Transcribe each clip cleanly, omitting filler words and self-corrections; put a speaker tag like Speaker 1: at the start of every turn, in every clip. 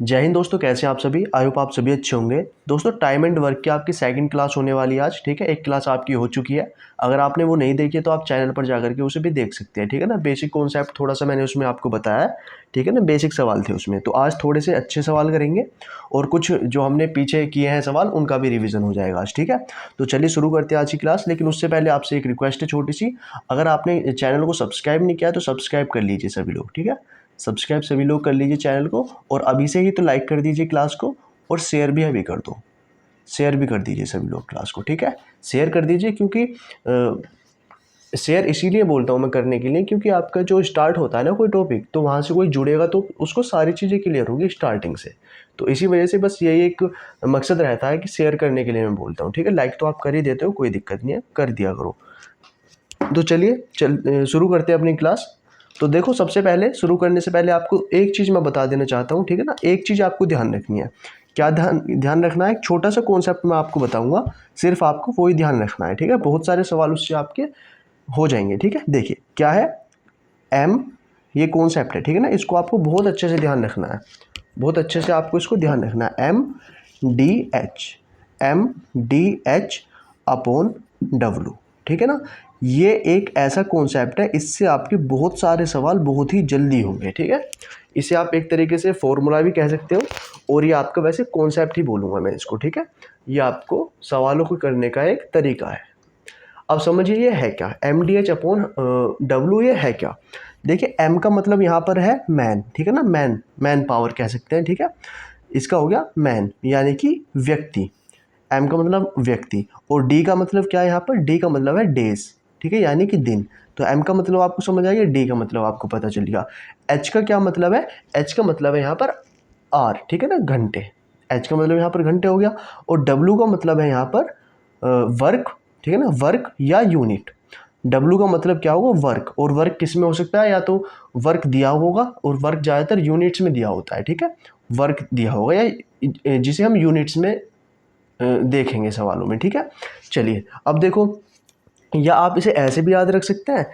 Speaker 1: जय हिंद दोस्तों, कैसे हैं आप सभी। आई होप आप सभी अच्छे होंगे। दोस्तों टाइम एंड वर्क की आपकी सेकंड क्लास होने वाली है आज, ठीक है। एक क्लास आपकी हो चुकी है। अगर आपने वो नहीं देखी है तो आप चैनल पर जाकर के उसे भी देख सकते हैं, ठीक है ना। बेसिक कॉन्सेप्ट थोड़ा सा मैंने उसमें आपको बताया है, ठीक है ना। बेसिक सवाल थे उसमें, तो आज थोड़े से अच्छे सवाल करेंगे और कुछ जो हमने पीछे किए हैं सवाल उनका भी रिविजन हो जाएगा आज, ठीक है। तो चलिए शुरू करते हैं आज की क्लास। लेकिन उससे पहले आपसे एक रिक्वेस्ट है छोटी सी, अगर आपने चैनल को सब्सक्राइब नहीं किया तो सब्सक्राइब कर लीजिए सभी लोग, ठीक है। सब्सक्राइब सभी लोग कर लीजिए चैनल को, और अभी से ही तो लाइक कर दीजिए क्लास को, और शेयर भी अभी कर दो। शेयर भी कर दीजिए सभी लोग क्लास को, ठीक है। शेयर कर दीजिए, क्योंकि शेयर इसीलिए बोलता हूँ मैं करने के लिए, क्योंकि आपका जो स्टार्ट होता है ना कोई टॉपिक, तो वहाँ से कोई जुड़ेगा तो उसको सारी चीज़ें क्लियर होगी स्टार्टिंग से। तो इसी वजह से बस यही एक मकसद रहता है कि शेयर करने के लिए मैं बोलता हूँ, ठीक है। लाइक तो आप कर ही देते हो, कोई दिक्कत नहीं है, कर दिया करो। तो चलिए शुरू करते हैं अपनी क्लास। तो देखो, सबसे पहले शुरू करने से पहले आपको एक चीज़ मैं बता देना चाहता हूँ, ठीक है ना। एक चीज़ आपको ध्यान रखनी है। क्या ध्यान रखना है? एक छोटा सा कॉन्सेप्ट मैं आपको बताऊंगा, सिर्फ आपको वही ध्यान रखना है, ठीक है। बहुत सारे सवाल उससे आपके हो जाएंगे, ठीक है। देखिए क्या है एम, ये कॉन्सेप्ट है, ठीक है ना। इसको आपको बहुत अच्छे से ध्यान रखना है, बहुत अच्छे से आपको इसको ध्यान रखना है। M D H upon W, ठीक है ना। ये एक ऐसा कॉन्सेप्ट है, इससे आपके बहुत सारे सवाल बहुत ही जल्दी होंगे, ठीक है। इसे आप एक तरीके से फॉर्मूला भी कह सकते हो, और ये आपका वैसे कॉन्सेप्ट ही बोलूँगा मैं इसको, ठीक है। ये आपको सवालों को करने का एक तरीका है। अब समझिए ये है क्या, M D H upon W, ये है क्या। देखिए एम का मतलब यहाँ पर है मैन, ठीक है ना। मैन पावर कह सकते हैं, ठीक है। इसका हो गया मैन, यानी कि व्यक्ति। एम का मतलब व्यक्ति, और डी का मतलब क्या है यहाँ पर? डी का मतलब है डेज, ठीक है, यानी कि दिन। तो एम का मतलब आपको समझ आ गया, डी का मतलब आपको पता चल गया। एच का क्या मतलब है? एच का मतलब है यहाँ पर आर, ठीक है ना, घंटे। एच का मतलब यहाँ पर घंटे हो गया। और डब्लू का मतलब है यहाँ पर वर्क, ठीक है ना, वर्क या यूनिट। डब्लू का मतलब क्या होगा? वर्क। और वर्क किस में हो सकता है? या तो वर्क दिया होगा, और वर्क ज़्यादातर यूनिट्स में दिया होता है, ठीक है। वर्क दिया होगा, या जिसे हम यूनिट्स में देखेंगे सवालों में, ठीक है। चलिए अब देखो, या आप इसे ऐसे भी याद रख सकते हैं।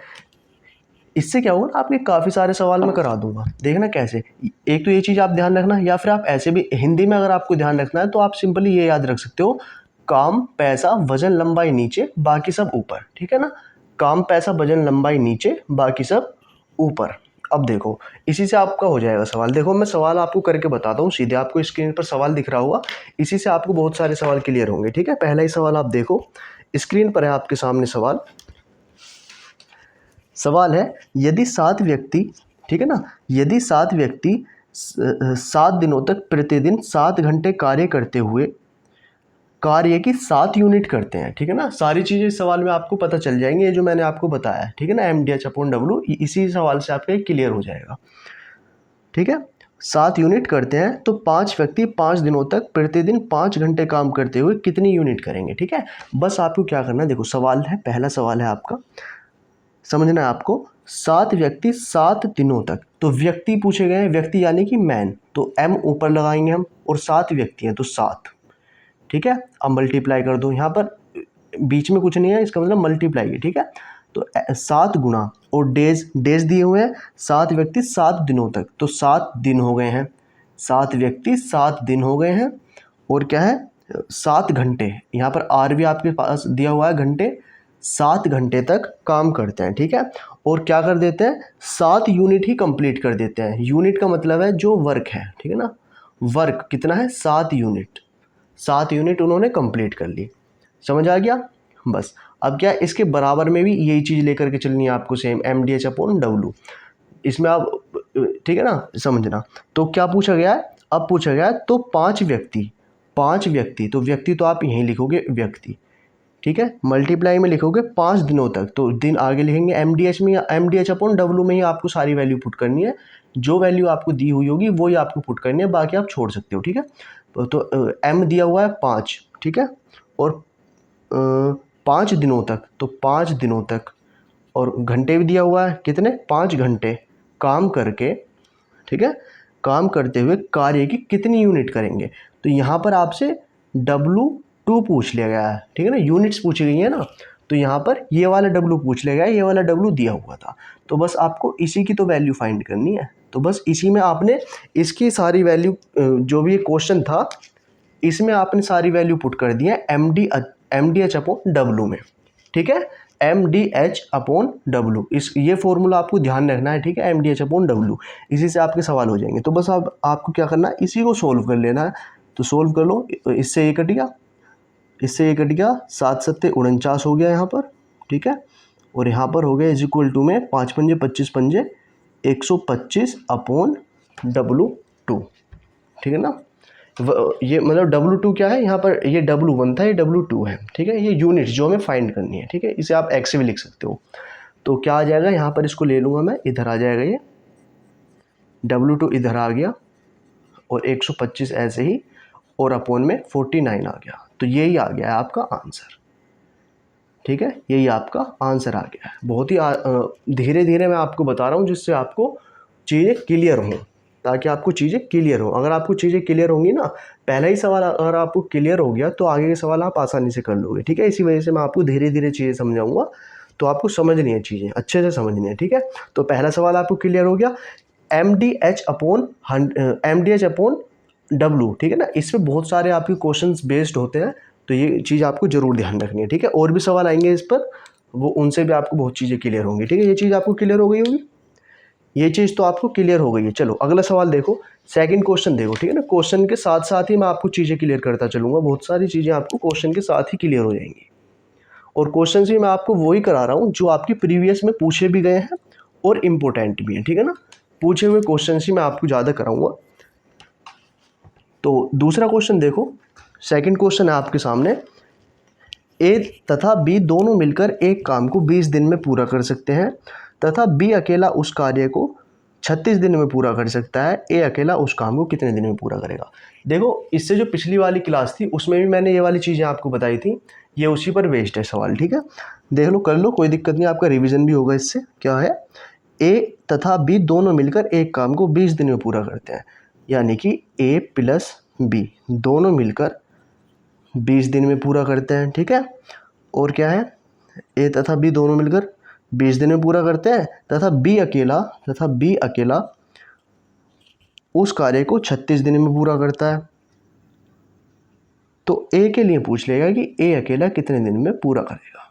Speaker 1: इससे क्या होगा ना, आपके काफ़ी सारे सवाल मैं करा दूंगा। देखना कैसे। एक तो ये चीज़ आप ध्यान रखना, या फिर आप ऐसे भी हिंदी में अगर आपको ध्यान रखना है तो आप सिंपली ये याद रख सकते हो, काम पैसा वजन लंबाई नीचे बाकी सब ऊपर, ठीक है ना। काम पैसा वजन लंबाई नीचे बाकी सब ऊपर। अब देखो, इसी से आपका हो जाएगा सवाल। देखो मैं सवाल आपको करके बताता हूँ सीधे, आपको स्क्रीन पर सवाल दिख रहा होगा, इसी से आपको बहुत सारे सवाल क्लियर होंगे, ठीक है। पहला ही सवाल आप देखो, स्क्रीन पर है आपके सामने सवाल। सवाल है, यदि 7 व्यक्ति, ठीक है ना, यदि 7 व्यक्ति 7 दिनों तक प्रतिदिन 7 घंटे कार्य करते हुए कार्य की 7 यूनिट करते हैं, ठीक है ना। सारी चीज़ें इस सवाल में आपको पता चल जाएंगी, ये जो मैंने आपको बताया है, ठीक है ना। M D H upon W, इसी सवाल से आपका क्लियर हो जाएगा, ठीक है। 7 यूनिट करते हैं तो 5 व्यक्ति 5 दिनों तक प्रतिदिन 5 घंटे काम करते हुए कितनी यूनिट करेंगे, ठीक है। बस आपको क्या करना है, देखो सवाल है, पहला सवाल है आपका, समझना है आपको। 7 व्यक्ति 7 दिनों तक, तो व्यक्ति पूछे गए हैं, व्यक्ति यानी कि मैन, तो एम ऊपर लगाएंगे हम, और 7 व्यक्ति हैं तो 7, ठीक है। अब मल्टीप्लाई कर दो, यहाँ पर बीच में कुछ नहीं है, इसका मतलब मल्टीप्लाई है, ठीक है। तो 7 गुना, और डेज डेज दिए हुए हैं, 7 व्यक्ति 7 दिनों तक, तो 7 दिन हो गए हैं। 7 व्यक्ति 7 दिन हो गए हैं, और क्या है, 7 घंटे, यहाँ पर आर भी आपके पास दिया हुआ है, घंटे। 7 घंटे तक काम करते हैं, ठीक है। और क्या कर देते हैं, 7 यूनिट ही कंप्लीट कर देते हैं। यूनिट का मतलब है जो वर्क है, ठीक है ना। वर्क कितना है? 7 यूनिट। 7 यूनिट उन्होंने कंप्लीट कर ली। समझ आ गया? बस अब क्या, इसके बराबर में भी यही चीज़ लेकर के चलनी है आपको, same M D H upon W. इसमें आप, ठीक है ना, समझना। तो क्या पूछा गया है? अब पूछा गया है तो 5 व्यक्ति, 5 व्यक्ति, तो व्यक्ति तो आप यहीं लिखोगे व्यक्ति, ठीक है। मल्टीप्लाई में लिखोगे 5 दिनों तक, तो दिन आगे लिखेंगे एम डी एच में, या M D H upon W में ही आपको सारी वैल्यू पुट करनी है। जो वैल्यू आपको दी हुई होगी वही आपको पुट करनी है, बाकी आप छोड़ सकते हो, ठीक है। तो एम दिया हुआ है 5, ठीक है, और 5 दिनों तक, तो 5 दिनों तक, और घंटे भी दिया हुआ है, कितने? 5 घंटे काम करके, ठीक है, काम करते हुए कार्य की कितनी यूनिट करेंगे। तो यहाँ पर आपसे W2 पूछ लिया गया है, ठीक है ना, यूनिट्स पूछी गई है ना। तो यहाँ पर ये वाला W पूछ लेगा, ये वाला W दिया हुआ था, तो बस आपको इसी की तो वैल्यू फाइंड करनी है। तो बस इसी में आपने इसकी सारी वैल्यू, जो भी ये क्वेश्चन था इसमें आपने सारी वैल्यू पुट कर दी है MDH अपॉन W में, ठीक है, MDH अपॉन W, इस ये फॉर्मूला आपको ध्यान रखना है, ठीक है, MDH अपॉन W, इसी से आपके सवाल हो जाएंगे। तो बस अब आपको क्या करना है, इसी को सोल्व कर लेना है। तो सोल्व कर लो, इससे ये कट गया, इससे ये कट गया, 7 सत्ते 49 हो गया यहाँ पर, ठीक है, और यहाँ पर हो गया इज इक्वल टू में 5 पंजे 25 पंजे 125 अपॉन W2, ठीक है ना। ये मतलब W2 क्या है यहाँ पर, ये W1 था, ये W2 है, ठीक है, ये यूनिट जो हमें फाइंड करनी है, ठीक है, इसे आप एक्स भी लिख सकते हो। तो क्या आ जाएगा यहाँ पर, इसको ले लूँगा मैं, इधर आ जाएगा ये W2 इधर आ गया और 125 ऐसे ही, और अपॉन में 49 आ गया। तो यही आ गया है आपका आंसर, ठीक है, यही आपका आंसर आ गया है। बहुत ही धीरे धीरे मैं आपको बता रहा हूँ जिससे आपको चीज़ें क्लियर हों, ताकि आपको चीज़ें क्लियर हो। अगर आपको चीज़ें क्लियर होंगी ना, पहला ही सवाल अगर आपको क्लियर हो गया तो आगे के सवाल आप आसानी से कर लोगे, ठीक है। इसी वजह से मैं आपको धीरे धीरे चीज़ें समझाऊंगा, तो आपको समझनी है चीज़ें, अच्छे से समझनी है, ठीक है। तो पहला सवाल आपको क्लियर हो गया, MDH अपॉन W, ठीक है ना। इसमें बहुत सारे आपके क्वेश्चंस बेस्ड होते हैं, तो ये चीज़ आपको जरूर ध्यान रखनी है, ठीक है। और भी सवाल आएंगे इस पर, वो उनसे भी आपको बहुत चीज़ें क्लियर होंगी, ठीक है। ये चीज़ आपको क्लियर हो गई होगी, ये चीज़ तो आपको क्लियर हो गई है। चलो अगला सवाल देखो, सेकंड क्वेश्चन देखो, ठीक है ना। क्वेश्चन के साथ साथ ही मैं आपको चीज़ें क्लियर करता चलूँगा, बहुत सारी चीज़ें आपको क्वेश्चन के साथ ही क्लियर हो जाएंगी। और क्वेश्चन भी मैं आपको वही करा रहा हूँ जो आपकी प्रीवियस में पूछे भी गए हैं और इम्पोर्टेंट भी हैं, ठीक है ना। पूछे हुए क्वेश्चन ही मैं आपको ज़्यादा कराऊँगा। तो दूसरा क्वेश्चन देखो, सेकंड क्वेश्चन है आपके सामने, ए तथा बी दोनों मिलकर एक काम को 20 दिन में पूरा कर सकते हैं तथा बी अकेला उस कार्य को 36 दिन में पूरा कर सकता है, ए अकेला उस काम को कितने दिन में पूरा करेगा। देखो, इससे जो पिछली वाली क्लास थी उसमें भी मैंने ये वाली चीज़ें आपको बताई थी, ये उसी पर बेस्ड है सवाल, ठीक है। देख लो, कर लो, कोई दिक्कत नहीं, आपका रिविजन भी होगा इससे। क्या है, ए तथा बी दोनों मिलकर एक काम को 20 दिन में पूरा करते हैं, यानी कि ए प्लस बी दोनों मिलकर 20 दिन में पूरा करते हैं, ठीक है। और क्या है, ए तथा बी दोनों मिलकर 20 दिन में पूरा करते हैं तथा बी अकेला उस कार्य को 36 दिन में पूरा करता है। तो ए के लिए पूछ लेगा कि ए अकेला कितने दिन में पूरा करेगा।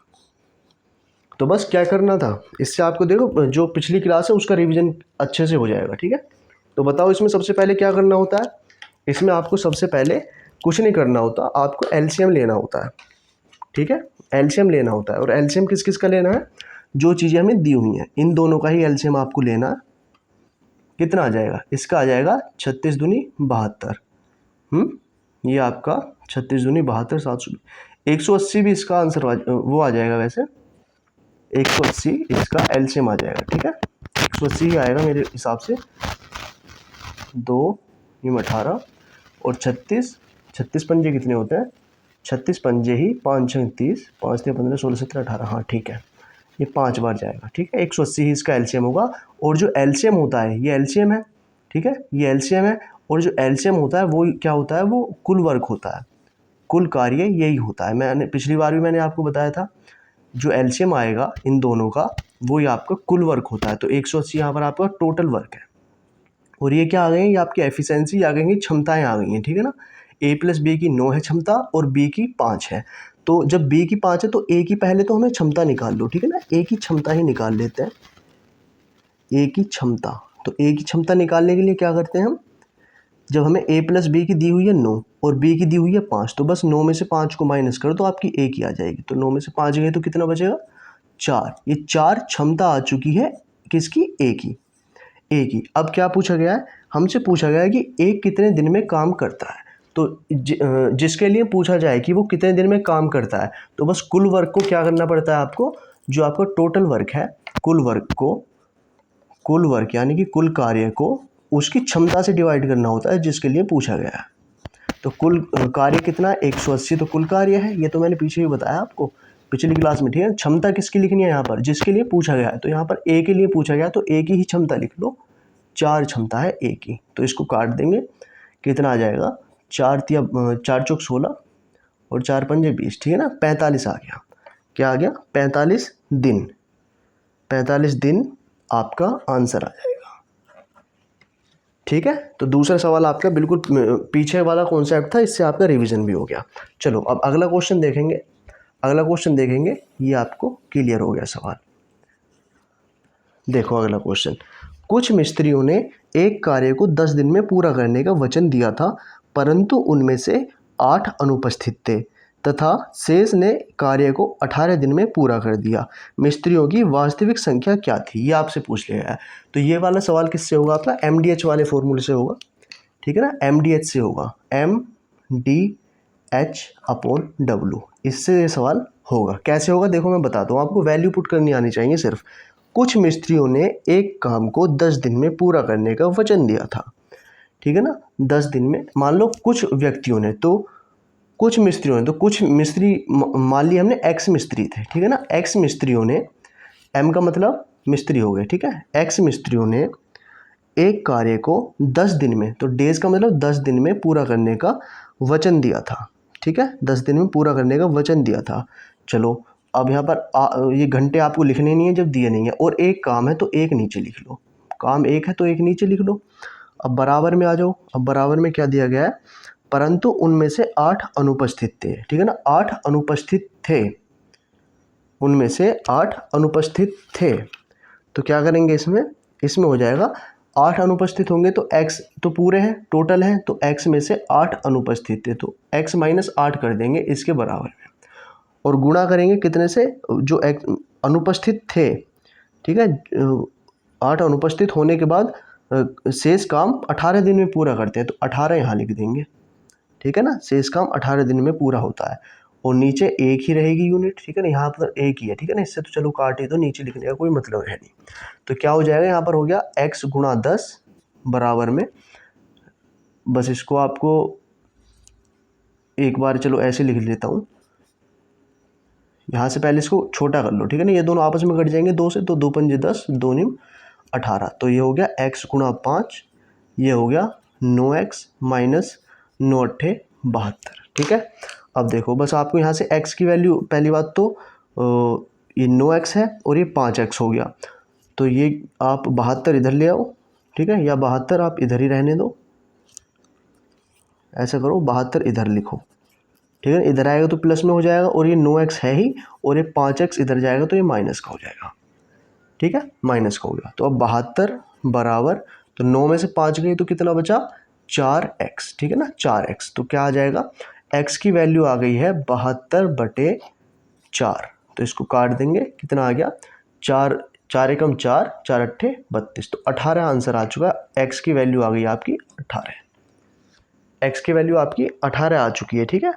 Speaker 1: तो बस क्या करना था, इससे आपको देखो जो पिछली क्लास है उसका रिवीजन अच्छे से हो जाएगा, ठीक है। तो बताओ, इसमें सबसे पहले क्या करना होता है। इसमें आपको सबसे पहले कुछ नहीं करना होता, आपको एलसीएम लेना होता है, ठीक है। एलसीएम लेना होता है, और एलसीएम किस किस का लेना है, जो चीज़ें हमें दी हुई हैं इन दोनों का ही एलसीएम आपको लेना है। कितना आ जाएगा, इसका आ जाएगा 36 दूनी 72, ये आपका 36 दूनी 72, 180 भी इसका आंसर वो आ जाएगा। वैसे 180 इसका एलसीएम आ जाएगा, ठीक है, 180 ही आएगा मेरे हिसाब से। 2 18 और 36 पंजे कितने होते हैं, 36 पंजे ही 5 6 30, 5 3 15 16 17 18, हाँ ठीक है, ये 5 बार जाएगा, ठीक है। 180 ही इसका एलसीएम होगा। और जो एलसीएम होता है ये एलसीएम है, ठीक है, ये एलसीएम है। और जो एलसीएम होता है वो क्या होता है, वो कुल वर्क होता है, कुल कार्य यही होता है। मैंने पिछली बार भी मैंने आपको बताया था, जो एलसीएम आएगा इन दोनों का वो ही आपका कुल वर्क होता है। तो 180 यहाँ पर आपका टोटल वर्क है। और ये क्या आ गई है, ये आपकी एफिशिएंसी आ गई है, क्षमताएं आ गई हैं, ठीक है ना। ए प्लस बी की 9 है क्षमता और बी की 5 है। तो जब बी की 5 है तो ए की पहले तो हमें क्षमता निकाल लो, ठीक है ना। ए की क्षमता ही निकाल लेते हैं, ए की क्षमता। तो ए की क्षमता निकालने के लिए क्या करते हैं हम, जब हमें ए प्लस बी की दी हुई है 9 और बी की दी हुई है 5, तो बस 9 में से 5 को माइनस कर दो, आपकी ए की आ जाएगी। तो 9 में से 5 गए तो कितना बचेगा, 4। ये 4 क्षमता आ चुकी है किसकी, ए की। ए की अब क्या पूछा गया है, हमसे पूछा गया है कि ए कितने दिन में काम करता है। तो जिसके लिए पूछा जाए कि वो कितने दिन में काम करता है, तो बस कुल वर्क को क्या करना पड़ता है आपको, जो आपका टोटल वर्क है, कुल वर्क यानी कि कुल कार्य को उसकी क्षमता से डिवाइड करना होता है जिसके लिए पूछा गया है। तो कुल कार्य कितना, 180 तो कुल कार्य है, ये तो मैंने पीछे ही बताया आपको पिछली क्लास में, ठीक है। क्षमता किसकी लिखनी है यहाँ पर, जिसके लिए पूछा गया है। तो यहाँ पर ए के लिए पूछा गया तो ए की ही क्षमता लिख लो, 4 क्षमता है ए की। तो इसको काट देंगे, कितना आ जाएगा, 4 चौक 16 और 4 पंजे 20, ठीक है ना, 45 आ गया। क्या आ गया 45 दिन। 45 दिन आपका आंसर आ जाएगा। ठीक है, तो दूसरा सवाल आपका बिल्कुल पीछे वाला कॉन्सेप्ट था, इससे आपका रिवीजन भी हो गया। चलो अब अगला क्वेश्चन देखेंगे। अगला क्वेश्चन देखेंगे, ये आपको क्लियर हो गया सवाल। देखो अगला क्वेश्चन, कुछ मिस्त्रियों ने एक कार्य को 10 दिन में पूरा करने का वचन दिया था, परंतु उनमें से 8 अनुपस्थित थे तथा शेष ने कार्य को 18 दिन में पूरा कर दिया। मिस्त्रियों की वास्तविक संख्या क्या थी, ये आपसे पूछ लिया है। तो ये वाला सवाल किससे होगा आपका, MDH वाले फॉर्मूले से होगा। ठीक है ना, MDH से होगा, MDH/W, इससे ये सवाल होगा। कैसे होगा देखो मैं बताता हूँ आपको, वैल्यू पुट करनी आनी चाहिए सिर्फ। कुछ मिस्त्रियों ने एक काम को 10 दिन में पूरा करने का वचन दिया था। ठीक है ना, 10 दिन में, मान लो कुछ व्यक्तियों ने, तो कुछ मिस्त्रियों ने, तो कुछ मिस्त्री मान लिया हमने एक्स मिस्त्री थे। ठीक है ना, एक्स मिस्त्रियों ने, एम का मतलब मिस्त्री हो गए। ठीक है, एक्स मिस्त्रियों ने एक कार्य को 10 दिन में, तो डेज का मतलब 10 दिन में पूरा करने का वचन दिया था। ठीक है, 10 दिन में पूरा करने का वचन दिया था। चलो अब यहाँ पर ये घंटे आपको लिखने नहीं है जब दिए नहीं है, और एक काम है तो एक नीचे लिख लो, काम एक है तो एक नीचे लिख लो। अब बराबर में आ जाओ। अब बराबर में क्या दिया गया है, परंतु उनमें से 8 अनुपस्थित थे। ठीक है ना, 8 अनुपस्थित थे, उनमें से 8 अनुपस्थित थे। तो क्या करेंगे इसमें, इसमें हो जाएगा 8 अनुपस्थित होंगे तो x तो पूरे हैं, टोटल हैं, तो x में से 8 अनुपस्थित थे तो x - 8 कर देंगे इसके बराबर में, और गुणा करेंगे कितने से, जो अनुपस्थित थे। ठीक है, 8 अनुपस्थित होने के बाद शेष काम 18 दिन में पूरा करते हैं, तो 18 यहाँ लिख देंगे। ठीक है ना, शेष काम 18 दिन में पूरा होता है, और नीचे एक ही रहेगी यूनिट। ठीक है ना, यहाँ पर एक ही है। ठीक है ना, इससे तो चलो काट ही दो, नीचे लिखने का कोई मतलब है नहीं। तो क्या हो जाएगा, यहाँ पर हो गया x × 10 बराबर में, बस इसको आपको एक बार चलो ऐसे लिख लेता हूँ, यहाँ से पहले इसको छोटा कर लो। ठीक है ना, ये दोनों आपस में कट जाएंगे 2 से, तो 2 × 5 = 10, 2 × 18, तो ये हो गया x × 5, ये हो गया 9x - 9 × 8 = 72। ठीक है, अब देखो बस आपको यहाँ से x की वैल्यू, पहली बात तो ये 9x है और ये 5x हो गया, तो ये आप 72 इधर ले आओ। ठीक है, या 72 आप इधर ही रहने दो, ऐसा करो 72 इधर लिखो। ठीक है, इधर आएगा तो प्लस में हो जाएगा, और ये 9x है ही, और ये 5x इधर जाएगा तो ये माइनस का हो जाएगा। ठीक है, माइनस का हो गया, तो अब 72 बराबर, तो 9 में से 5 गई तो कितना बचा, 4x। ठीक है ना, 4x, तो क्या आ जाएगा, x की वैल्यू आ गई है 72/4, तो इसको काट देंगे, कितना आ गया, 4 4 एकम 4, 4 अट्ठे 32, तो 18 आंसर आ चुका है। x की वैल्यू आ गई आपकी 18, x की वैल्यू आपकी 18 आ चुकी है। ठीक है,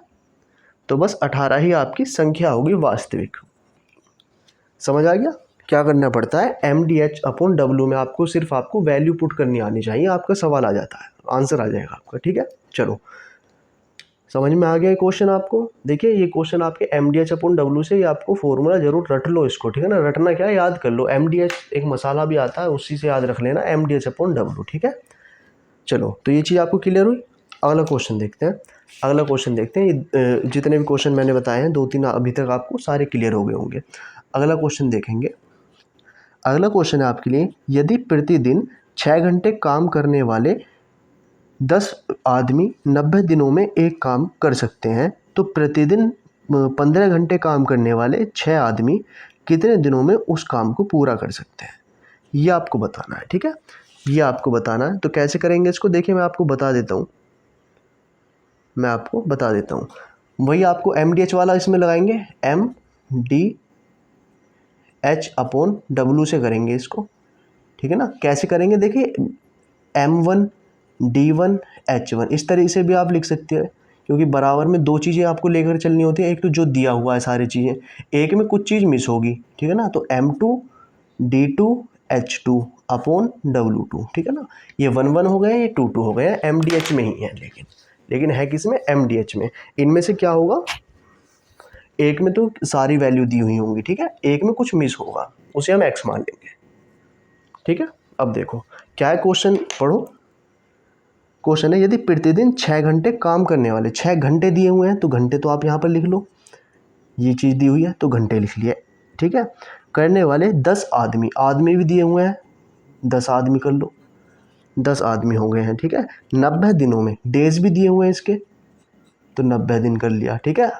Speaker 1: तो बस 18 ही आपकी संख्या होगी वास्तविक। समझ आ गया, क्या करना पड़ता है, MDH/W में आपको सिर्फ आपको वैल्यू पुट करनी आनी चाहिए, आपका सवाल आ जाता है, आंसर आ जाएगा आपका। ठीक है, चलो समझ में आ गया ये क्वेश्चन आपको। देखिए ये क्वेश्चन आपके MDH/W से, ये आपको फॉर्मूला जरूर रट लो इसको। ठीक है ना, रटना क्या है, याद कर लो, MDH एक मसाला भी आता है, उसी से याद रख लेना, MDH/W। ठीक है, चलो तो ये चीज़ आपको क्लियर हुई। अगला क्वेश्चन देखते हैं। अगला क्वेश्चन देखते हैं, ये जितने भी क्वेश्चन मैंने बताए हैं 2-3 अभी तक आपको सारे क्लियर हो गए होंगे। अगला क्वेश्चन देखेंगे। अगला क्वेश्चन है आपके लिए, यदि प्रतिदिन 6 घंटे काम करने वाले 10 आदमी 90 दिनों में एक काम कर सकते हैं, तो प्रतिदिन 15 घंटे काम करने वाले 6 आदमी कितने दिनों में उस काम को पूरा कर सकते हैं, ये आपको बताना है। ठीक है, ये आपको बताना है। तो कैसे करेंगे इसको, देखिए मैं आपको बता देता हूँ, वही आपको MDH वाला इसमें लगाएंगे, MDH/W से करेंगे इसको। ठीक है ना, कैसे करेंगे, देखिए M1 D1 H1 इस तरीके से भी आप लिख सकते हैं, क्योंकि बराबर में 2 चीज़ें आपको लेकर चलनी होती है। एक तो जो दिया हुआ है सारी चीज़ें, एक में कुछ चीज़ मिस होगी। ठीक है ना, तो M2 D2 H2/W2। ठीक है ना, ये 1 हो गए, ये 2 हो गए, MDH में ही है, लेकिन है किसमें, MDH में। इनमें से क्या होगा, एक में तो सारी वैल्यू दी हुई होंगी। ठीक है, एक में कुछ मिस होगा, उसे हम x मान लेंगे। ठीक है, अब देखो क्या है क्वेश्चन, पढ़ो। क्वेश्चन है, यदि प्रतिदिन 6 घंटे काम करने वाले, 6 घंटे दिए हुए हैं तो घंटे तो आप यहाँ पर लिख लो। ये चीज़ दी हुई है तो घंटे लिख लिया, ठीक है। करने वाले 10 आदमी, आदमी भी दिए हुए हैं, 10 आदमी कर लो, 10 आदमी हो गए हैं, ठीक है। 90 दिनों में, डेज भी दिए हुए हैं इसके, तो 90 दिन कर लिया, ठीक है।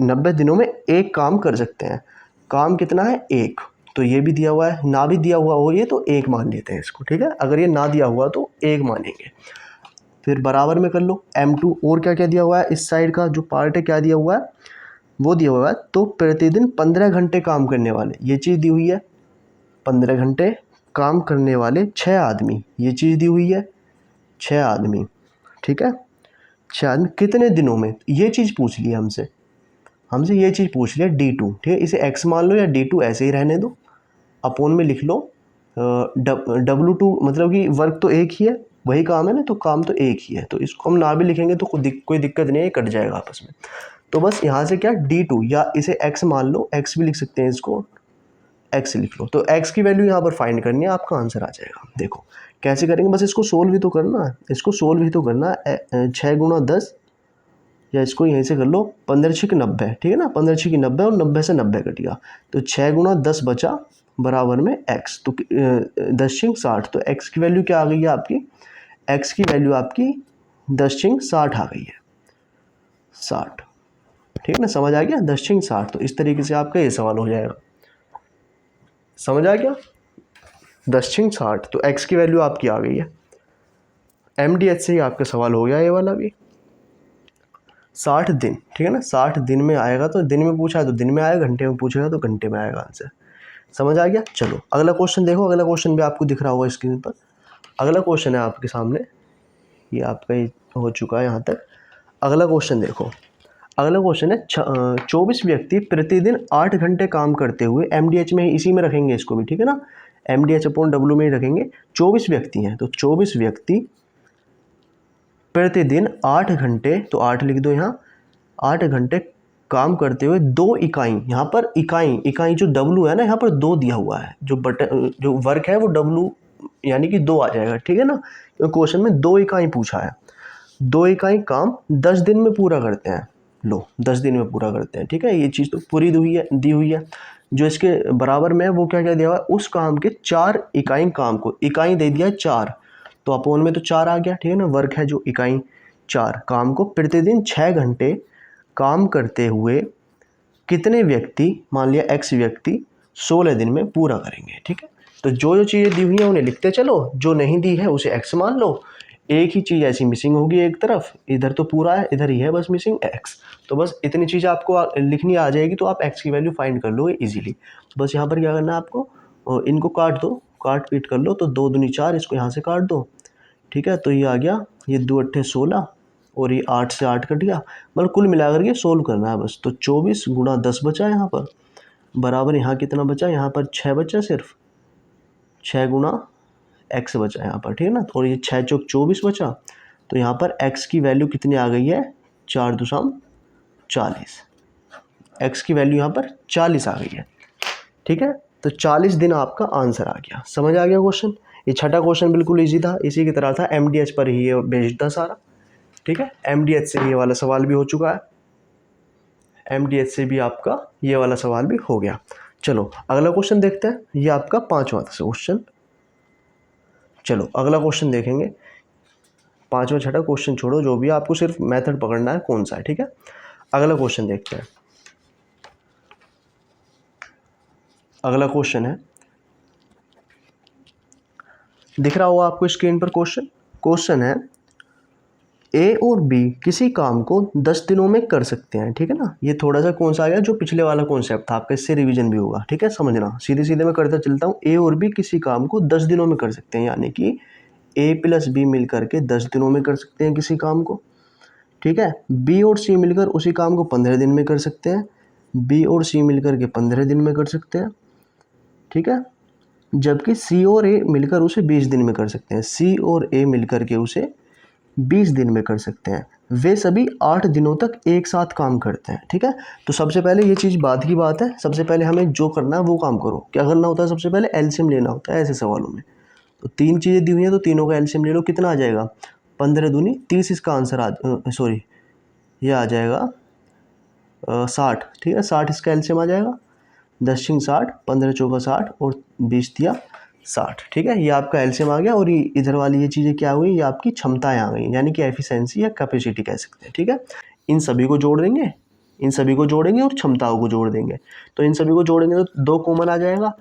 Speaker 1: 90 दिनों में एक काम कर सकते हैं, काम कितना है, एक, तो ये भी दिया हुआ है। ना भी दिया हुआ हो ये तो एक मान लेते हैं इसको, ठीक है। अगर ये ना दिया हुआ तो एक मानेंगे। फिर बराबर में कर लो M2, और क्या क्या दिया हुआ है, इस साइड का जो पार्ट है क्या दिया हुआ है, वो दिया हुआ है। तो प्रतिदिन 15 घंटे काम करने वाले, ये चीज़ दी हुई है। 15 घंटे काम करने वाले 6 आदमी, ये चीज़ दी हुई है, 6 आदमी, ठीक है। 6 आदमी कितने दिनों में, ये चीज़ पूछ लिया हमसे, हमसे ये चीज़ पूछ लिया D2, ठीक है। इसे x मान लो या D2 ऐसे ही रहने दो, अपोन में लिख लो W2, मतलब कि वर्क तो एक ही है, वही काम है ना, तो काम तो एक ही है, तो इसको हम ना भी लिखेंगे तो कोई दिक्कत नहीं है, ये कट जाएगा आपस में। तो बस यहाँ से क्या D2, या इसे x मान लो, x भी लिख सकते हैं, इसको x लिख लो। तो x की वैल्यू यहाँ पर फाइंड करनी है, आपका आंसर आ जाएगा। देखो कैसे करेंगे, बस इसको सोल्व ही तो करना है, इसको सोल्व ही तो करना है। 6 गुणा 10, या इसको यहीं से कर लो, 15 6 90, ठीक है ना, 15 6 90, और 90 से 90 कट गया, तो 6 गुणा 10 बचा बराबर में x, तो 10 6 60, तो x की वैल्यू क्या आ गई है आपकी, x की वैल्यू आपकी 10 6 60 आ गई है, 60, ठीक है ना, समझ आ गया, 10 6 60। तो इस तरीके से आपका ये सवाल हो जाएगा, समझ आ गया, 10 6 60, तो x की वैल्यू आपकी आ गई है। MDH से ही आपका सवाल हो गया ये वाला भी। 60 दिन, ठीक है ना, 60 दिन में आएगा, तो दिन में पूछा है तो दिन में आएगा, घंटे में पूछेगा तो घंटे में आएगा आंसर, समझ आ गया। चलो अगला क्वेश्चन देखो, अगला क्वेश्चन भी आपको दिख रहा होगा स्क्रीन पर। अगला क्वेश्चन है आपके सामने, ये आपका ही हो चुका है यहाँ तक। अगला क्वेश्चन देखो, अगला क्वेश्चन है 24 व्यक्ति प्रतिदिन 8 घंटे काम करते हुए, MDH में इसी में रखेंगे इसको भी, ठीक है ना, MDH अपॉन W में ही रखेंगे। 24 व्यक्ति हैं, तो 24 व्यक्ति प्रतिदिन 8 घंटे, तो 8 लिख दो यहाँ, 8 घंटे काम करते हुए 2 इकाई, यहाँ पर इकाई जो W है ना, यहाँ पर 2 दिया हुआ है, जो वर्क है वो W यानी कि 2 आ जाएगा, ठीक है ना। क्वेश्चन में 2 इकाई पूछा है, 2 इकाई काम 10 दिन में पूरा करते हैं, लो 10 दिन में पूरा करते हैं, ठीक है। ये चीज़ तो पूरी दी हुई है। जो इसके बराबर में है वो क्या क्या दिया हुआ है, उस काम के 4 इकाई काम को, इकाई दे दिया 4, तो अपोन में तो 4 आ गया, ठीक है ना, वर्क है जो इकाई 4, काम को प्रतिदिन 6 घंटे काम करते हुए कितने व्यक्ति, मान लिया x व्यक्ति 16 दिन में पूरा करेंगे, ठीक है। तो जो चीज़ें दी हुई हैं उन्हें लिखते चलो, जो नहीं दी है उसे x मान लो। एक ही चीज़ ऐसी मिसिंग होगी एक तरफ, इधर तो पूरा है, इधर ही है बस मिसिंग x, तो बस इतनी चीज़ आपको लिखनी आ जाएगी, तो आप x की वैल्यू फाइंड कर लोगे इजीली। बस यहाँ पर क्या करना है आपको, इनको काट दो, काट पीट कर लो, तो 2 दूनी 4, इसको यहाँ से काट दो, ठीक है। तो ये आ गया, ये 2 8 16, और ये 8 से 8 कट गया, मतलब कुल मिलाकर के सोल्व करना है बस। तो 24 गुणा 10 बचा यहाँ पर, बराबर यहाँ कितना बचा, यहाँ पर 6 बचा, सिर्फ 6 गुणा x बचा यहाँ पर, ठीक है ना, और ये 6 चौक 24 बचा, तो यहाँ पर x की वैल्यू कितनी आ गई है, 4 दूसम 40, x की वैल्यू यहाँ पर 40 आ गई है, ठीक है। तो 40 दिन आपका आंसर आ गया, समझ आ गया क्वेश्चन। ये छठा क्वेश्चन बिल्कुल इजी था, इसी की तरह था, MDH पर ही ये बेस्ड था सारा, ठीक है। MDH से ये वाला सवाल भी हो चुका है, MDH से भी आपका ये वाला सवाल भी हो गया। चलो अगला क्वेश्चन देखते हैं, ये आपका 5वां था क्वेश्चन। चलो अगला क्वेश्चन देखेंगे, 5वां 6ठा क्वेश्चन छोड़ो, जो भी आपको सिर्फ मेथड पकड़ना है कौन सा है, ठीक है। अगला क्वेश्चन देखते हैं, अगला क्वेश्चन है, दिख रहा होगा आपको स्क्रीन पर क्वेश्चन है, A और B किसी काम को 10 दिनों में कर सकते हैं, ठीक है ना। ये थोड़ा सा कौन सा आ गया, जो पिछले वाला कॉन्सेप्ट था आपका, इससे रिवीजन भी होगा, ठीक है, समझना, सीधे सीधे मैं करता चलता हूँ। A और B किसी काम को 10 दिनों में कर सकते हैं, यानी कि A + B मिलकर के 10 दिनों में कर सकते हैं किसी काम को, ठीक है। B और C मिलकर उसी काम को 15 दिन में कर सकते हैं, B और C मिलकर के 15 दिन में कर सकते हैं, ठीक है। जबकि C और A मिलकर उसे 20 दिन में कर सकते हैं, C और A मिलकर के उसे 20 दिन में कर सकते हैं। वे सभी 8 दिनों तक एक साथ काम करते हैं, ठीक है। तो सबसे पहले ये चीज़ बाद की बात है, सबसे पहले हमें जो करना है वो काम करो। क्या करना होता है, सबसे पहले एलसीएम लेना होता है ऐसे सवालों में। तो 3 चीज़ें दी हुई हैं, तो तीनों का एलसीएम ले लो, कितना आ जाएगा, 15 दूनी 30, इसका आंसर सॉरी ये आ जाएगा 60, ठीक है, 60 इसका एलसीएम आ जाएगा, 10 छींग 60, 15 चौका 60 और 20 दिया 60, ठीक है, ये आपका एलसीएम आ गया। और ये इधर वाली ये चीज़ें क्या हुई, ये आपकी क्षमताएं आ गई, यानी कि एफिशिएंसी या कैपेसिटी कह सकते हैं, ठीक है। इन सभी को जोड़ देंगे, इन सभी को जोड़ेंगे और क्षमताओं को जोड़ देंगे। तो इन सभी को जोड़ेंगे तो 2 कॉमन आ जाएगा,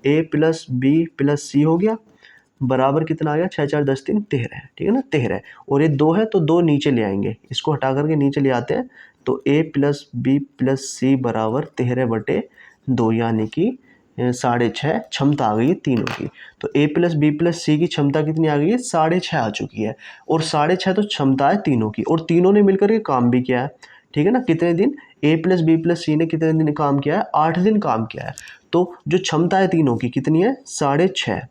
Speaker 1: a प्लस बी प्लस सी हो गया, बराबर कितना आ गया, 6 4 10 3 13, ठीक है ना, 13। और ये 2 है तो 2 नीचे ले आएंगे, इसको हटा करके नीचे ले आते हैं, तो a प्लस बी प्लस सी बराबर 13/2, यानी कि 6.5 क्षमता आ गई है तीनों की। तो a प्लस बी प्लस सी की क्षमता कितनी आ गई है, 6.5 आ चुकी है। और 6.5 तो क्षमता है तीनों की, और तीनों ने मिलकर के काम भी किया है, ठीक है ना। कितने दिन, a प्लस बी प्लस सी ने कितने दिन काम किया है, 8 दिन काम किया है। तो जो क्षमता है तीनों की कितनी है, 6.5,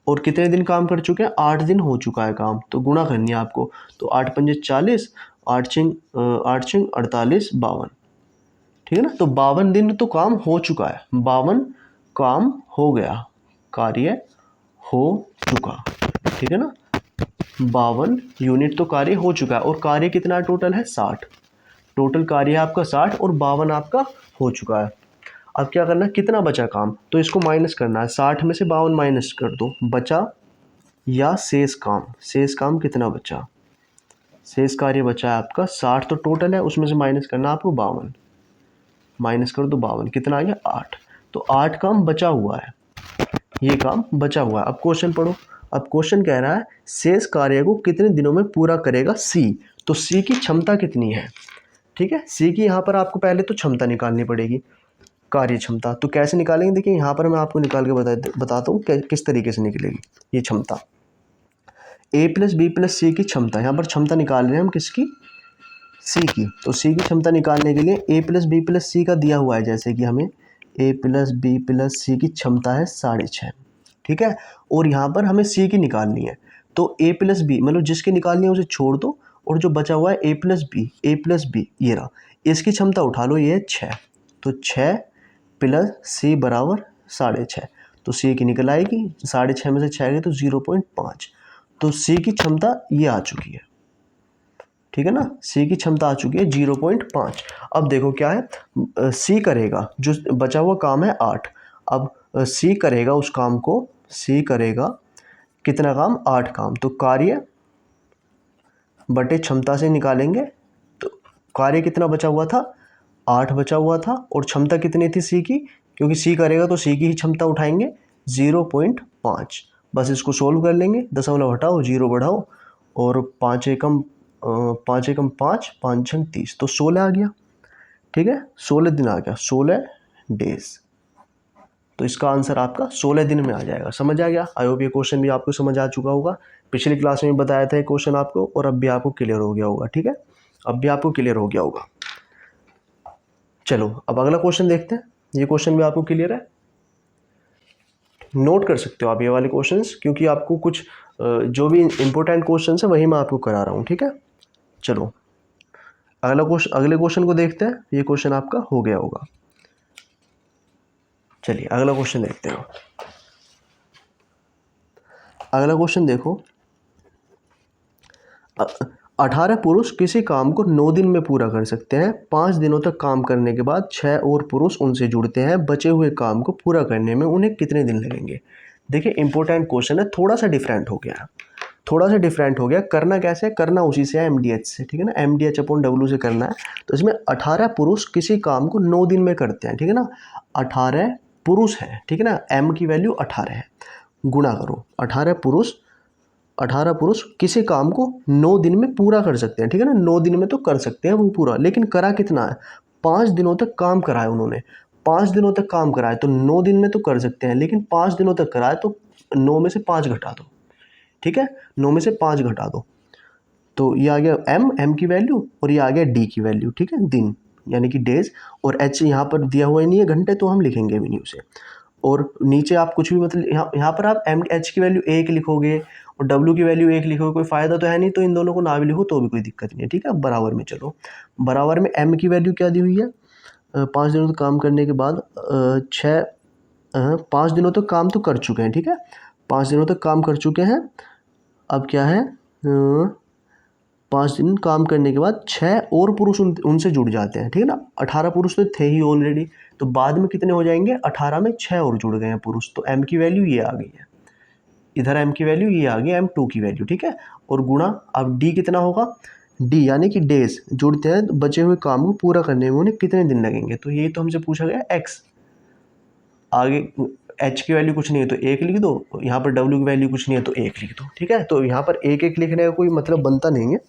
Speaker 1: और कितने दिन काम कर चुके हैं, 8 दिन हो चुका है काम। तो गुणा करनी है आपको, तो 8 पंजे 40, 8 छींग 48, 52, ठीक है ना। तो 52 दिन तो काम हो चुका है, 52 काम हो गया, कार्य हो चुका, ठीक है ना। 52 यूनिट तो कार्य हो चुका है, और कार्य कितना टोटल है, 60, टोटल कार्य है आपका 60 और 52 आपका हो चुका है। अब क्या करना है, कितना बचा काम, तो इसको माइनस करना है, 60 में से 52 माइनस कर दो, बचा या शेष काम, शेष काम कितना बचा, शेष कार्य बचा है आपका 60 तो टोटल है, उसमें से माइनस करना आपको 52, माइनस कर दो 52, कितना आ गया 8। तो 8 काम बचा हुआ है, ये काम बचा हुआ है। अब क्वेश्चन पढ़ो, अब क्वेश्चन कह रहा है शेष कार्य को कितने दिनों में पूरा करेगा सी। तो सी की क्षमता कितनी है, ठीक है, सी की यहाँ पर आपको पहले तो क्षमता निकालनी पड़ेगी, कार्य क्षमता। तो कैसे निकालेंगे, देखिए यहाँ पर मैं आपको निकाल के बताता हूँ किस तरीके से निकलेगी ये क्षमता। a प्लस बी प्लस सी की क्षमता, यहाँ पर क्षमता निकाल रहे हैं हम किसकी, सी की। तो सी की क्षमता निकालने के लिए a प्लस बी प्लस सी का दिया हुआ है, जैसे कि हमें a प्लस बी प्लस सी की क्षमता है 6.5, ठीक है। और यहाँ पर हमें सी की निकालनी है, तो a प्लस बी मतलब जिसकी निकालनी है उसे छोड़ दो, और जो बचा हुआ है a प्लस बी ये रहा, इसकी क्षमता उठा लो, ये है 6। तो 6 प्लस सी बराबर 6.5, तो सी की निकल आएगी, 6.5 में से 6 गए तो 0.5। तो सी की क्षमता ये आ चुकी है, ठीक है ना, सी की क्षमता आ चुकी है 0.5। अब देखो क्या है, सी करेगा, जो बचा हुआ काम है 8, अब सी करेगा उस काम को, सी करेगा कितना काम, 8 काम। तो कार्य बटे क्षमता से निकालेंगे, तो कार्य कितना बचा हुआ था, 8 बचा हुआ था, और क्षमता कितनी थी सी की, क्योंकि सी करेगा तो सी की ही क्षमता उठाएंगे 0.5। बस इसको सोल्व कर लेंगे, दशमलव हटाओ, 0 बढ़ाओ, और 5 एकम 5, 5 30, तो 16 आ गया, ठीक है, 16 दिन आ गया, 16 डेज। तो इसका आंसर आपका 16 दिन में आ जाएगा। समझ आ गया, आई होप ये क्वेश्चन भी आपको समझ आ चुका होगा। पिछली क्लास में बताया था ये क्वेश्चन आपको, और अब भी आपको क्लियर हो गया होगा, ठीक है, अब भी आपको क्लियर हो गया होगा। चलो अब अगला क्वेश्चन देखते हैं, ये क्वेश्चन भी आपको क्लियर है, नोट कर सकते हो आप ये वाले क्वेश्चंस, क्योंकि आपको कुछ जो भी इंपॉर्टेंट क्वेश्चंस है वही मैं आपको करा रहा हूँ, ठीक है। चलो अगले क्वेश्चन को देखते हैं, ये क्वेश्चन आपका हो गया होगा। चलिए अगला क्वेश्चन देखते हैं। अगला क्वेश्चन देखो, 18 पुरुष किसी काम को 9 दिन में पूरा कर सकते हैं। 5 दिनों तक काम करने के बाद 6 और पुरुष उनसे जुड़ते हैं। बचे हुए काम को पूरा करने में उन्हें कितने दिन लगेंगे। देखिए इंपॉर्टेंट क्वेश्चन है, थोड़ा सा डिफरेंट हो गया, थोड़ा सा डिफरेंट हो गया। करना कैसे है, करना उसी से है, MDH से, ठीक है ना, MDH/W से करना है। तो इसमें 18 पुरुष किसी काम को 9 दिन में करते हैं, ठीक है ना, 18 पुरुष हैं, ठीक है ना, M की वैल्यू 18 है, गुणा करो 18 पुरुष किसी काम को 9 दिन में पूरा कर सकते हैं, ठीक है ना, 9 दिन में तो कर सकते हैं वो पूरा, लेकिन करा कितना है, 5 दिनों तक काम करा है उन्होंने, 5 दिनों तक काम करा है, तो 9 दिन में तो कर सकते हैं, लेकिन 5 दिनों तक करा है, तो 9 में से 5 घटा दो, ठीक है, 9 में से 5 घटा दो, तो ये आ गया M की वैल्यू, और ये आ गया D की वैल्यू, ठीक है, दिन यानी कि डेज, और H यहाँ पर दिया हुआ ही नहीं है घंटे, तो हम लिखेंगे भी नहीं उसे। और नीचे आप कुछ भी मतलब यहाँ पर आप H की वैल्यू 1 लिखोगे और W की वैल्यू 1 लिखोगे, कोई फ़ायदा तो है नहीं, तो इन दोनों को ना भी लिखो तो भी कोई दिक्कत नहीं है, ठीक है। बराबर में चलो, बराबर में M की वैल्यू क्या दी हुई है, 5 दिनों तक काम करने के बाद 5 दिनों तक काम तो कर चुके हैं, ठीक है, 5 दिनों तक काम कर चुके हैं। अब क्या है, 5 दिन काम करने के बाद 6 और पुरुष उनसे जुड़ जाते हैं, ठीक है ना। 18 पुरुष तो थे ही ऑलरेडी, तो बाद में कितने हो जाएंगे, 18 में 6 और जुड़ गए हैं पुरुष, तो m की वैल्यू ये आ गई है, इधर m की वैल्यू ये आ गई, m2 की वैल्यू, ठीक है। और गुणा, अब d कितना होगा, d यानी कि डेज जुड़ते हैं, तो बचे हुए काम को पूरा करने में उन्हें कितने दिन लगेंगे, तो ये तो हमसे पूछा गया x। आगे h की वैल्यू कुछ नहीं है तो 1 लिख दो, यहाँ पर w की वैल्यू कुछ नहीं है तो 1 लिख दो, ठीक है। तो यहाँ पर 1 लिखने का कोई मतलब बनता नहीं है,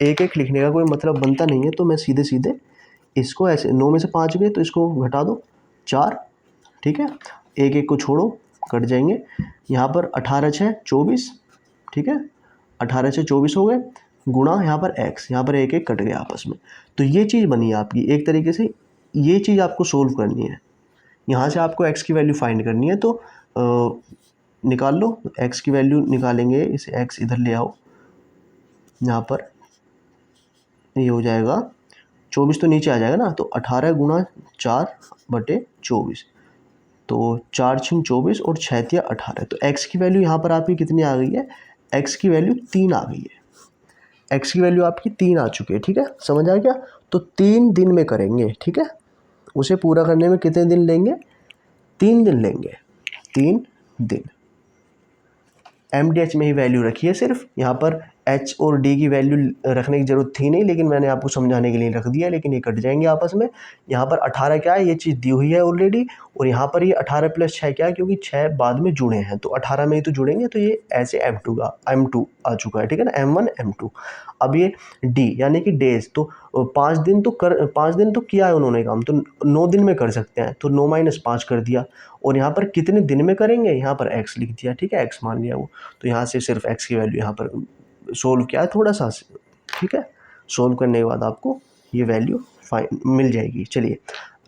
Speaker 1: 1 लिखने का कोई मतलब बनता नहीं है, तो मैं सीधे सीधे इसको ऐसे 9 में से 5 गए तो इसको घटा दो 4, ठीक है। 1 को छोड़ो, कट जाएंगे। यहाँ पर 18 6 24, ठीक है, 18 6 24 हो गए, गुणा यहाँ पर x, यहाँ पर 1 कट गया आपस में, तो ये चीज़ बनी है आपकी। एक तरीके से ये चीज़ आपको सोल्व करनी है, यहाँ से आपको x की वैल्यू फाइंड करनी है, तो निकाल लो। x की वैल्यू निकालेंगे, इसे x इधर ले आओ, यहाँ पर ये हो जाएगा 24 तो नीचे आ जाएगा ना, तो 18 गुणा 4/24, तो 4 6 24 और 6 तिया 18, तो x की वैल्यू यहाँ पर आपकी कितनी आ गई है, x की वैल्यू 3 आ गई है, x की वैल्यू आपकी 3 आ चुकी है, ठीक है, समझ आ गया। तो 3 दिन में करेंगे, ठीक है, उसे पूरा करने में कितने दिन लेंगे, 3 दिन लेंगे, 3 दिन। MDH में ही वैल्यू रखी है सिर्फ, यहाँ पर H और D की वैल्यू रखने की ज़रूरत थी नहीं, लेकिन मैंने आपको समझाने के लिए रख दिया, लेकिन ये कट जाएंगे आपस में। यहाँ पर 18 क्या है, ये चीज़ दी हुई है ऑलरेडी, और यहाँ पर ये 18 + 6 क्या है, क्योंकि 6 बाद में जुड़े हैं तो 18 में ही तो जुड़ेंगे, तो ये ऐसे M2 आ चुका है, ठीक है ना, M1 M2। अब ये D यानी कि डेज, तो 5 दिन तो किया है उन्होंने काम, तो 9 दिन में कर सकते हैं, तो 9 - 5 कर दिया, और यहाँ पर कितने दिन में करेंगे, यहाँ पर x लिख दिया, ठीक है, x मान लिया वो, तो यहाँ से सिर्फ x की वैल्यू यहाँ पर सोल्व किया है थोड़ा सा, ठीक है। सोल्व करने के बाद आपको ये वैल्यू मिल जाएगी। चलिए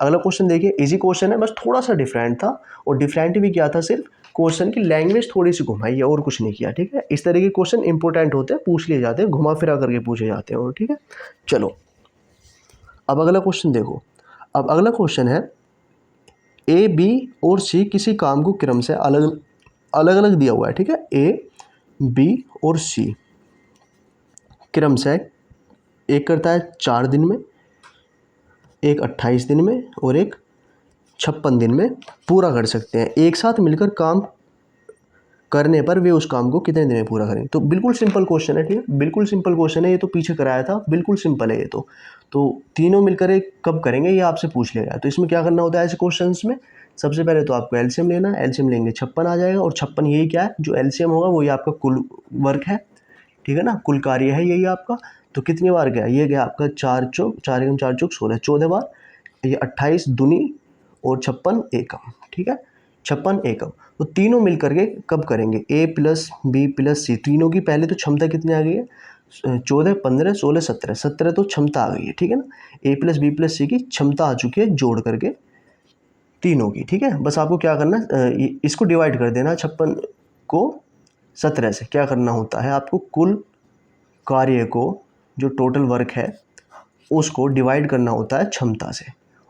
Speaker 1: अगला क्वेश्चन देखिए, इजी क्वेश्चन है, बस थोड़ा सा डिफरेंट था, और डिफरेंट भी किया था, सिर्फ क्वेश्चन की लैंग्वेज थोड़ी सी घुमाई है और कुछ नहीं किया, ठीक है। इस तरह के क्वेश्चन इंपॉर्टेंट होते हैं, पूछ लिए जाते हैं, घुमा फिरा करके पूछे जाते हैं, और ठीक है। चलो अब अगला क्वेश्चन देखो, अब अगला क्वेश्चन है, ए बी और सी किसी काम को क्रम से अलग अलग दिया हुआ है, ठीक है, ए बी और सी क्रम से, एक करता है 4 दिन में, एक 28 दिन में, और एक 56 दिन में पूरा कर सकते हैं। एक साथ मिलकर काम करने पर वे उस काम को कितने दिन में पूरा करेंगे। तो बिल्कुल सिंपल क्वेश्चन है, ठीक है, बिल्कुल सिंपल क्वेश्चन है, ये तो पीछे कराया था, बिल्कुल सिंपल है ये तो तीनों मिलकर एक कब करेंगे ये आपसे पूछ लिया गया। तो इसमें क्या करना होता है ऐसे क्वेश्चंस में, सबसे पहले तो आपको एलसीएम लेना है, एलसीएम लेंगे 56 आ जाएगा, और 56 यही क्या है, जो एलसीएम होगा वही आपका कुल वर्क है, ठीक है ना, कुल कार्य है यही आपका। तो कितनी बार गया, ये गया आपका 4 चौक 4 एकम 4 चौक 16, 14 बार, ये 28 दूनी और 56 एकम, ठीक है, 56 एकम। तो तीनों मिल करके कब करेंगे, A + B + C, तीनों की पहले तो क्षमता कितनी आ गई है, 14 15 16 17, 17 तो क्षमता आ गई है, ठीक है ना। A + B + C की क्षमता आ चुकी है जोड़ करके तीनों की, ठीक है। बस आपको क्या करना है, इसको डिवाइड कर देना, 56 को 17 से, क्या करना होता है आपको, कुल कार्य को, जो टोटल वर्क है उसको डिवाइड करना होता है क्षमता से,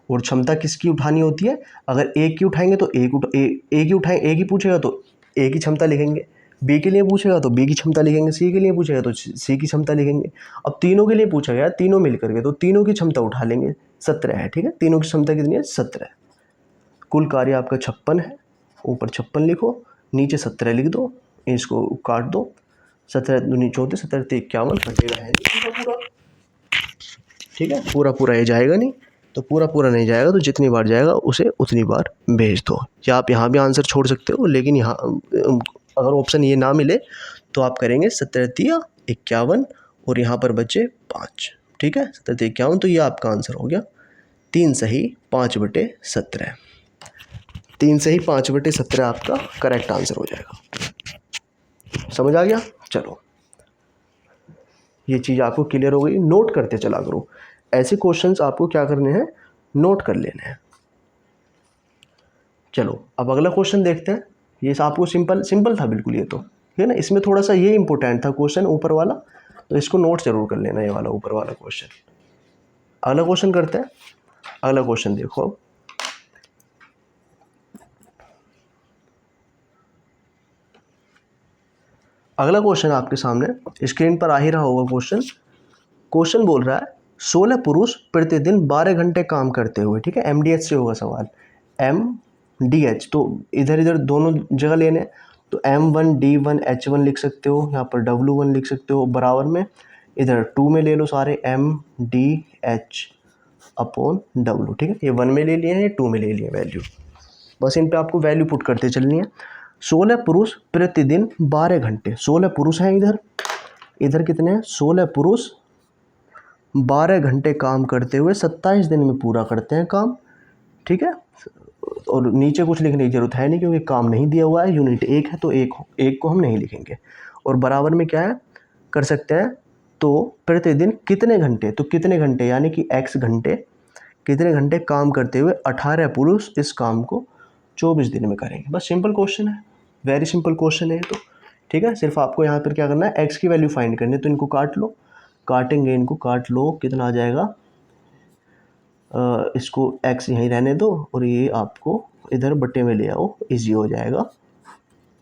Speaker 1: और क्षमता किसकी उठानी होती है, अगर एक की उठाएंगे तो एक की उठाएं, एक ही पूछेगा तो ए की क्षमता लिखेंगे, बी के लिए पूछेगा तो बी की क्षमता लिखेंगे, सी के लिए पूछेगा तो सी की क्षमता लिखेंगे। अब तीनों के लिए पूछा गया, तीनों मिल करके, तो तीनों की क्षमता उठा लेंगे, 17 है, ठीक है, तीनों की क्षमता कितनी है, 17। कुल कार्य आपका 56 है, ऊपर 56 लिखो, नीचे 17 लिख दो, इसको काट दो, 17 दूनी 34, 17 ते 51, कटेगा है पूरा, ठीक है, पूरा ये जाएगा नहीं, तो पूरा नहीं जाएगा, तो जितनी बार जाएगा उसे उतनी बार भेज दो, या आप यहाँ भी आंसर छोड़ सकते हो, लेकिन यहाँ अगर ऑप्शन ये ना मिले तो आप करेंगे 17 तिया 51, और यहाँ पर बचे 5, ठीक है, 17 तिया 51, तो ये आपका आंसर हो गया 3 सही 5/17, 3 सही 5/17 आपका करेक्ट आंसर हो जाएगा। समझ आ गया। चलो ये चीज़ आपको क्लियर हो गई, नोट करते चला करो, ऐसे क्वेश्चंस आपको क्या करने हैं, नोट कर लेने हैं। चलो अब अगला क्वेश्चन देखते हैं, ये आपको सिंपल था बिल्कुल, ये तो ठीक है ना, इसमें थोड़ा सा ये इंपॉर्टेंट था क्वेश्चन ऊपर वाला, तो इसको नोट जरूर कर लेना, ये वाला ऊपर वाला क्वेश्चन। अगला क्वेश्चन करते हैं, अगला क्वेश्चन देखो अब, अगला क्वेश्चन आपके सामने स्क्रीन पर आ ही रहा होगा क्वेश्चन, क्वेश्चन बोल रहा है 16 पुरुष प्रतिदिन 12 घंटे काम करते हुए, ठीक है, MDH से होगा सवाल, MDH, तो इधर इधर दोनों जगह लेने हैं, तो M1D1 H1 लिख सकते हो, यहाँ पर W1 लिख सकते हो, बराबर में इधर 2 में ले लो सारे MDH अपॉन W, ठीक है, ये 1 में ले लिए हैं, ये 2 में ले लिए वैल्यू, बस इन पे आपको वैल्यू पुट करते चलनी है। 16 पुरुष प्रतिदिन 12 घंटे, 16 पुरुष हैं इधर, इधर कितने हैं, 16 पुरुष 12 घंटे काम करते हुए 27 दिन में पूरा करते हैं काम, ठीक है, और नीचे कुछ लिखने की जरूरत है नहीं क्योंकि काम नहीं दिया हुआ है, यूनिट 1 है तो एक को हम नहीं लिखेंगे, और बराबर में क्या है कर सकते हैं, तो प्रतिदिन कितने घंटे, तो कितने घंटे यानी कि x घंटे, कितने घंटे काम करते हुए 18 पुरुष इस काम को 24 दिन में करेंगे। बस सिंपल क्वेश्चन है, वेरी सिंपल क्वेश्चन है तो, ठीक है। सिर्फ आपको यहाँ पर क्या करना है, x की वैल्यू फाइंड करनी है, तो इनको काट लो, काटेंगे इनको, काट लो, कितना आ जाएगा, इसको x यहीं रहने दो और ये आपको इधर बट्टे में ले आओ, इजी हो जाएगा,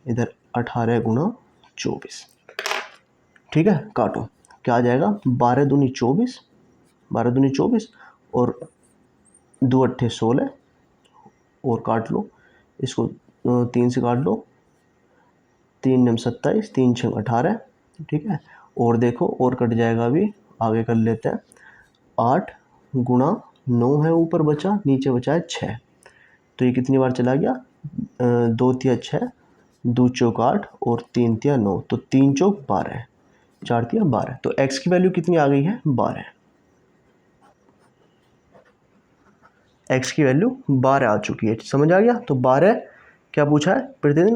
Speaker 1: इधर 18 गुणा 24, ठीक है, काटो, क्या आ जाएगा, 12 दूनी 24, 12 दूनी 24 और 2 अट्ठे 16, और काट लो इसको, 3 से काट लो, 3 नम 27, 3 छः 18, ठीक है, और देखो और कट जाएगा, अभी आगे कर लेते हैं, 8 गुणा 9 है, ऊपर बचा, नीचे बचा है 6, तो ये कितनी बार चला गया, 2 तिया 6, 2 चौक 8 और 3 तिया 9, तो 3 चौक 12, 4 तिया 12, तो x की वैल्यू कितनी आ गई है, 12, x की वैल्यू 12 आ चुकी है, समझ आ गया। तो 12 क्या पूछा है, प्रतिदिन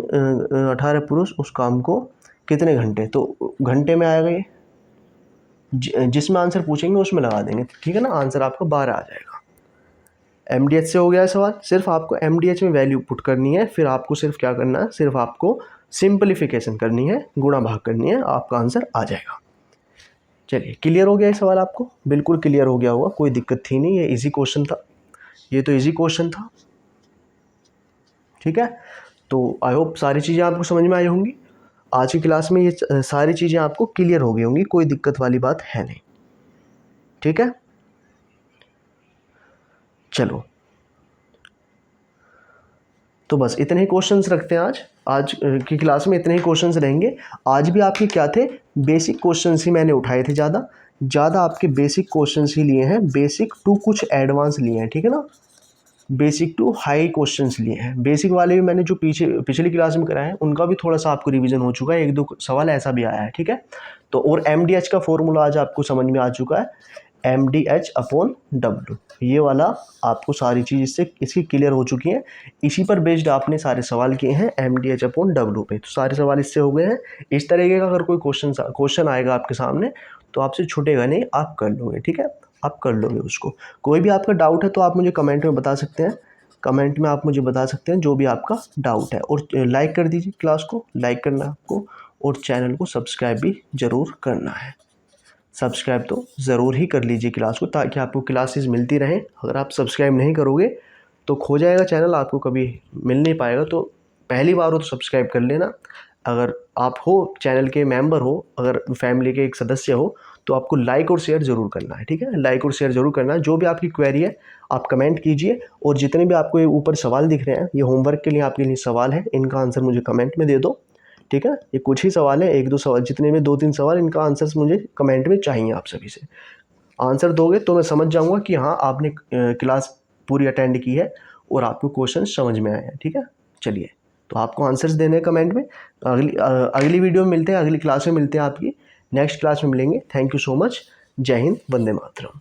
Speaker 1: 18 पुरुष उस काम को कितने घंटे, तो घंटे में आएगा ये, जिसमें आंसर पूछेंगे उसमें लगा देंगे, ठीक है ना, आंसर आपका 12 आ जाएगा। MDH से हो गया है सवाल, सिर्फ आपको MDH में वैल्यू पुट करनी है, फिर आपको सिर्फ क्या करना है, सिर्फ आपको सिंपलीफिकेशन करनी है, गुणा भाग करनी है, आपका आंसर आ जाएगा। चलिए क्लियर हो गया ये सवाल, आपको बिल्कुल क्लियर हो गया होगा, कोई दिक्कत थी नहीं, ये इजी क्वेश्चन था, ये तो इजी क्वेश्चन था, ठीक है। तो आई होप सारी चीज़ें आपको समझ में आई होंगी, आज की क्लास में ये सारी चीज़ें आपको क्लियर हो गई होंगी, कोई दिक्कत वाली बात है नहीं, ठीक है। चलो तो बस इतने ही क्वेश्चंस रखते हैं आज की क्लास में, इतने ही क्वेश्चंस रहेंगे। आज भी आपके क्या थे, बेसिक क्वेश्चंस ही मैंने उठाए थे, ज़्यादा आपके बेसिक क्वेश्चंस ही लिए हैं, बेसिक टू कुछ एडवांस लिए हैं, ठीक है ना, बेसिक टू हाई क्वेश्चंस लिए हैं। बेसिक वाले भी मैंने जो पिछली क्लास में कराए हैं उनका भी थोड़ा सा आपको रिवीजन हो चुका है, 1-2 सवाल ऐसा भी आया है, ठीक है। तो और MDH का फॉर्मूला आज आपको समझ में आ चुका है, MDH अपॉन W, ये वाला आपको सारी चीज़ इसकी क्लियर हो चुकी हैं, इसी पर बेस्ड आपने सारे सवाल किए हैं MDH अपॉन W पे, तो सारे सवाल इससे हो गए हैं। इस तरीके का अगर कोई क्वेश्चन आएगा आपके सामने तो आपसे छूटेगा नहीं, आप कर लोगे, ठीक है, आप कर लोगे उसको। कोई भी आपका डाउट है तो आप मुझे कमेंट में बता सकते हैं, कमेंट में आप मुझे बता सकते हैं जो भी आपका डाउट है, और लाइक कर दीजिए, क्लास को लाइक करना है आपको, और चैनल को सब्सक्राइब भी ज़रूर करना है, सब्सक्राइब तो ज़रूर ही कर लीजिए क्लास को, ताकि आपको क्लासेस मिलती रहें। अगर आप सब्सक्राइब नहीं करोगे तो खो जाएगा चैनल, आपको कभी मिल नहीं पाएगा, तो पहली बार हो तो सब्सक्राइब कर लेना। अगर आप हो चैनल के मेंबर हो, अगर फैमिली के एक सदस्य हो, तो आपको लाइक और शेयर ज़रूर करना है, ठीक है, लाइक और शेयर ज़रूर करना है। जो भी आपकी क्वेरी है आप कमेंट कीजिए, और जितने भी आपको ये ऊपर सवाल दिख रहे हैं, ये होमवर्क के लिए आपके लिए सवाल है, इनका आंसर मुझे कमेंट में दे दो, ठीक है। ये कुछ ही सवाल है, 1-2 सवाल, जितने में 2-3 सवाल, इनका आंसर्स मुझे कमेंट में चाहिए। आप सभी से आंसर दोगे तो मैं समझ जाऊंगा कि हाँ आपने क्लास पूरी अटेंड की है और आपको क्वेश्चन समझ में आए हैं, ठीक है। चलिए, तो आपको आंसर्स देने हैं कमेंट में। अगली वीडियो में मिलते हैं, अगली क्लास में मिलते हैं, आपकी नेक्स्ट क्लास में मिलेंगे। थैंक यू सो मच, जय हिंद, वंदे मातरम।